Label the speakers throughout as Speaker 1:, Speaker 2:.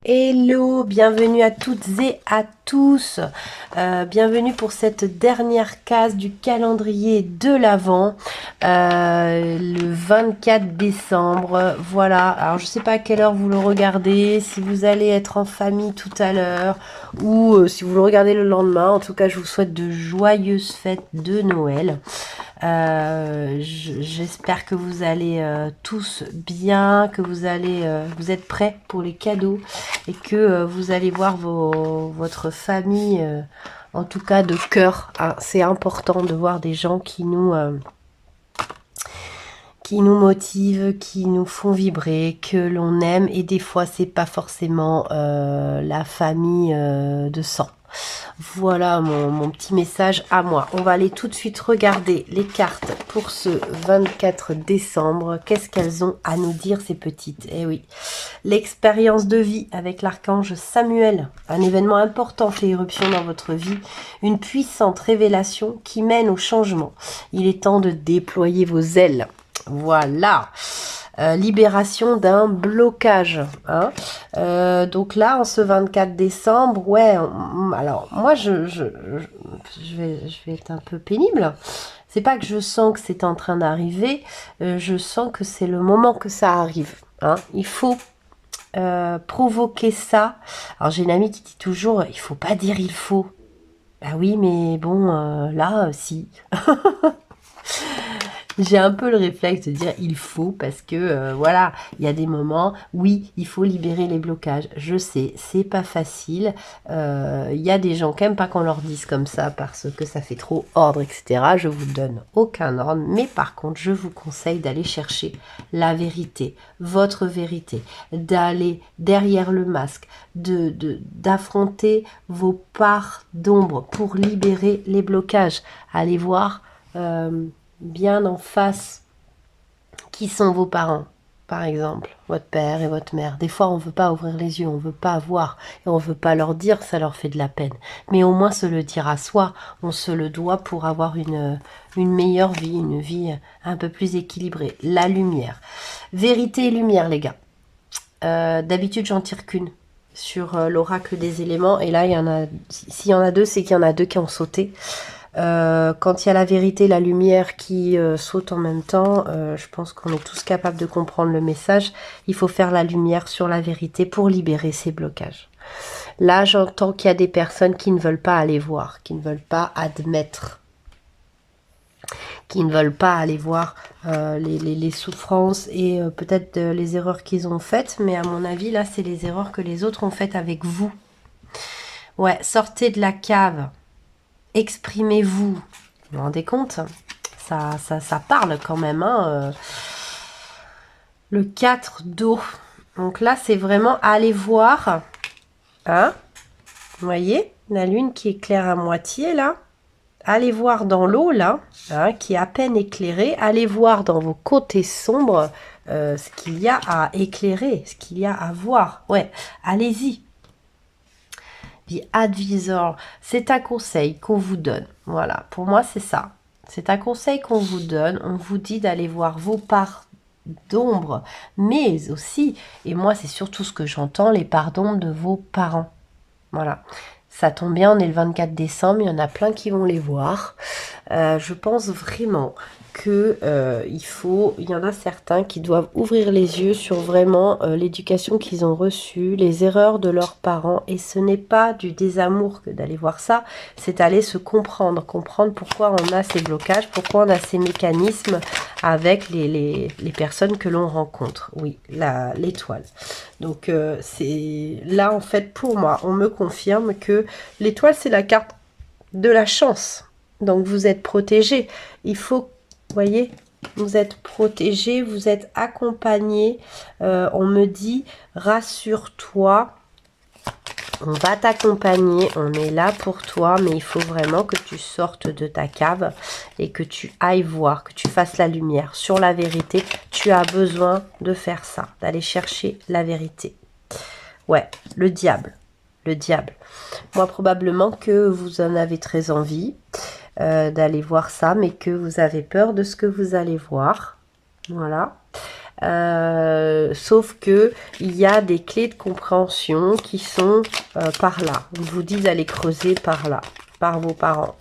Speaker 1: Hello, bienvenue à toutes et à tous. Bienvenue pour cette dernière case du calendrier de l'Avent, le 24 décembre. Voilà, alors je sais pas à quelle heure vous le regardez, si vous allez être en famille tout à l'heure ou si vous le regardez le lendemain. En tout cas, je vous souhaite de joyeuses fêtes de Noël. J'espère que vous allez tous bien, que vous êtes prêts pour les cadeaux et que vous allez voir votre famille, en tout cas de cœur. Hein. C'est important de voir des gens qui nous motivent, qui nous font vibrer, que l'on aime, et des fois c'est pas forcément la famille de sang. Voilà mon petit message à moi. On va aller tout de suite regarder les cartes pour ce 24 décembre. Qu'est-ce qu'elles ont à nous dire, ces petites? Eh oui, l'expérience de vie avec l'archange Samuel. Un événement important fait éruption dans votre vie. Une puissante révélation qui mène au changement. Il est temps de déployer vos ailes. Voilà. Libération d'un blocage. Hein. Donc là, en ce 24 décembre, ouais, alors moi, je vais être un peu pénible. C'est pas que je sens que c'est en train d'arriver, je sens que c'est le moment que ça arrive. Hein. Il faut provoquer ça. Alors j'ai une amie qui dit toujours, il faut pas dire il faut. Bah oui, mais bon, là, si. J'ai un peu le réflexe de dire il faut parce que voilà, il y a des moments, oui, il faut libérer les blocages. Je sais, c'est pas facile. Il y a des gens qui n'aiment pas qu'on leur dise comme ça parce que ça fait trop ordre, etc. Je vous donne aucun ordre, mais par contre, je vous conseille d'aller chercher la vérité, votre vérité, d'aller derrière le masque, d'affronter vos parts d'ombre pour libérer les blocages. Allez voir. Bien en face qui sont vos parents, par exemple, votre père et votre mère. Des fois, on ne veut pas ouvrir les yeux, on ne veut pas voir, et on ne veut pas leur dire, ça leur fait de la peine. Mais au moins se le dire à soi, on se le doit pour avoir une meilleure vie, une vie un peu plus équilibrée. La lumière. Vérité et lumière, les gars. D'habitude, j'en tire qu'une sur l'oracle des éléments, et là, il y en a, s'il y en a deux, c'est qu'il y en a deux qui ont sauté. Quand il y a la vérité et la lumière qui sautent en même temps, je pense qu'on est tous capables de comprendre le message. Il faut faire la lumière sur la vérité pour libérer ces blocages. Là, j'entends qu'il y a des personnes qui ne veulent pas aller voir, qui ne veulent pas admettre, qui ne veulent pas aller voir les souffrances et peut-être les erreurs qu'ils ont faites. Mais à mon avis, là, c'est les erreurs que les autres ont faites avec vous. Ouais, sortez de la cave. Exprimez-vous. Vous vous rendez compte? Ça parle quand même. Hein, le 4 d'eau. Donc là, c'est vraiment aller voir. Hein, vous voyez? La lune qui éclaire à moitié, là. Allez voir dans l'eau, là, hein, qui est à peine éclairée. Allez voir dans vos côtés sombres ce qu'il y a à éclairer, ce qu'il y a à voir. Ouais, allez-y. Advisor, c'est un conseil qu'on vous donne. Voilà, pour moi c'est ça. C'est un conseil qu'on vous donne. On vous dit d'aller voir vos parts d'ombre, mais aussi, et moi c'est surtout ce que j'entends, les parts d'ombre de vos parents. Voilà. Ça tombe bien, on est le 24 décembre, il y en a plein qui vont les voir. Je pense vraiment que il y en a certains qui doivent ouvrir les yeux sur vraiment l'éducation qu'ils ont reçue, les erreurs de leurs parents, et ce n'est pas du désamour que d'aller voir ça, c'est aller se comprendre pourquoi on a ces blocages, pourquoi on a ces mécanismes avec les personnes que l'on rencontre. Oui, l'étoile. Donc c'est là en fait pour moi, on me confirme que l'étoile c'est la carte de la chance. Donc vous êtes protégé. Il faut, vous voyez, vous êtes protégé, vous êtes accompagné. On me dit, rassure-toi, on va t'accompagner, on est là pour toi, mais il faut vraiment que tu sortes de ta cave et que tu ailles voir, que tu fasses la lumière sur la vérité. Tu as besoin de faire ça, d'aller chercher la vérité. Ouais, le diable. Le diable. Moi, probablement que vous en avez très envie. d'aller voir ça, mais que vous avez peur de ce que vous allez voir. Voilà. Sauf que il y a des clés de compréhension qui sont par là. On vous dit d'aller creuser par là, par vos parents,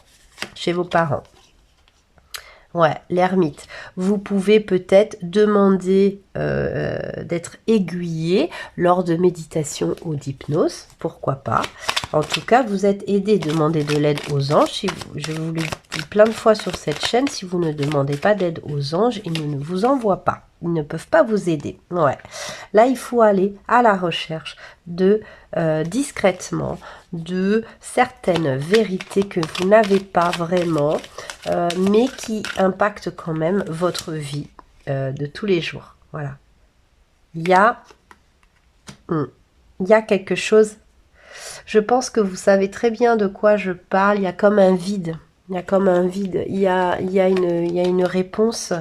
Speaker 1: chez vos parents. Ouais, l'ermite. Vous pouvez peut-être demander d'être aiguillé lors de méditation ou d'hypnose, pourquoi pas. En tout cas, vous êtes aidé, demandez de l'aide aux anges. Si je vous l'ai dit plein de fois sur cette chaîne, si vous ne demandez pas d'aide aux anges, ils ne vous envoient pas. Ils ne peuvent pas vous aider. Ouais. Là, il faut aller à la recherche de discrètement de certaines vérités que vous n'avez pas vraiment, mais qui impactent quand même votre vie de tous les jours. Voilà. Il y a quelque chose. Je pense que vous savez très bien de quoi je parle. Il y a comme un vide. Il y a comme un vide. Il y a une réponse.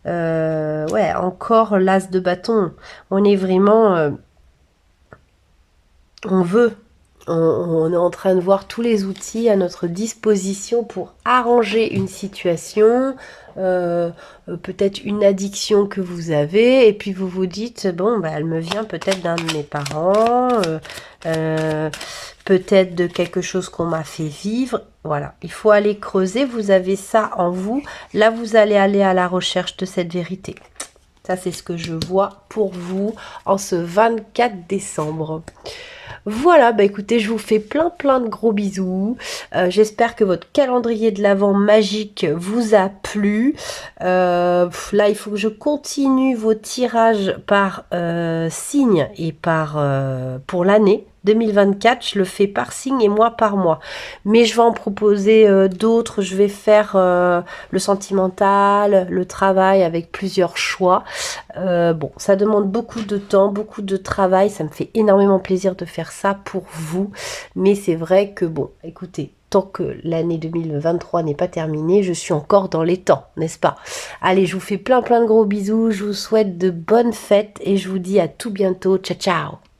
Speaker 1: Ouais, encore l'as de bâton. On est vraiment... on est en train de voir tous les outils à notre disposition pour arranger une situation, peut-être une addiction que vous avez, et puis vous vous dites, bon, bah, elle me vient peut-être d'un de mes parents, peut-être de quelque chose qu'on m'a fait vivre. Voilà, il faut aller creuser, vous avez ça en vous, là vous allez aller à la recherche de cette vérité. Ça, c'est ce que je vois pour vous en ce 24 décembre. Voilà, bah écoutez, je vous fais plein de gros bisous. J'espère que votre calendrier de l'Avent magique vous a plu. Là, il faut que je continue vos tirages par signe et pour l'année 2024. Je le fais par signe et mois par mois. Mais je vais en proposer d'autres. Je vais faire le sentimental, le travail avec plusieurs choix. Bon, ça demande beaucoup de temps, beaucoup de travail. Ça me fait énormément plaisir de faire ça pour vous. Mais c'est vrai que bon, écoutez, tant que l'année 2023 n'est pas terminée, je suis encore dans les temps, n'est-ce pas? Allez, je vous fais plein de gros bisous. Je vous souhaite de bonnes fêtes et je vous dis à tout bientôt. Ciao, ciao!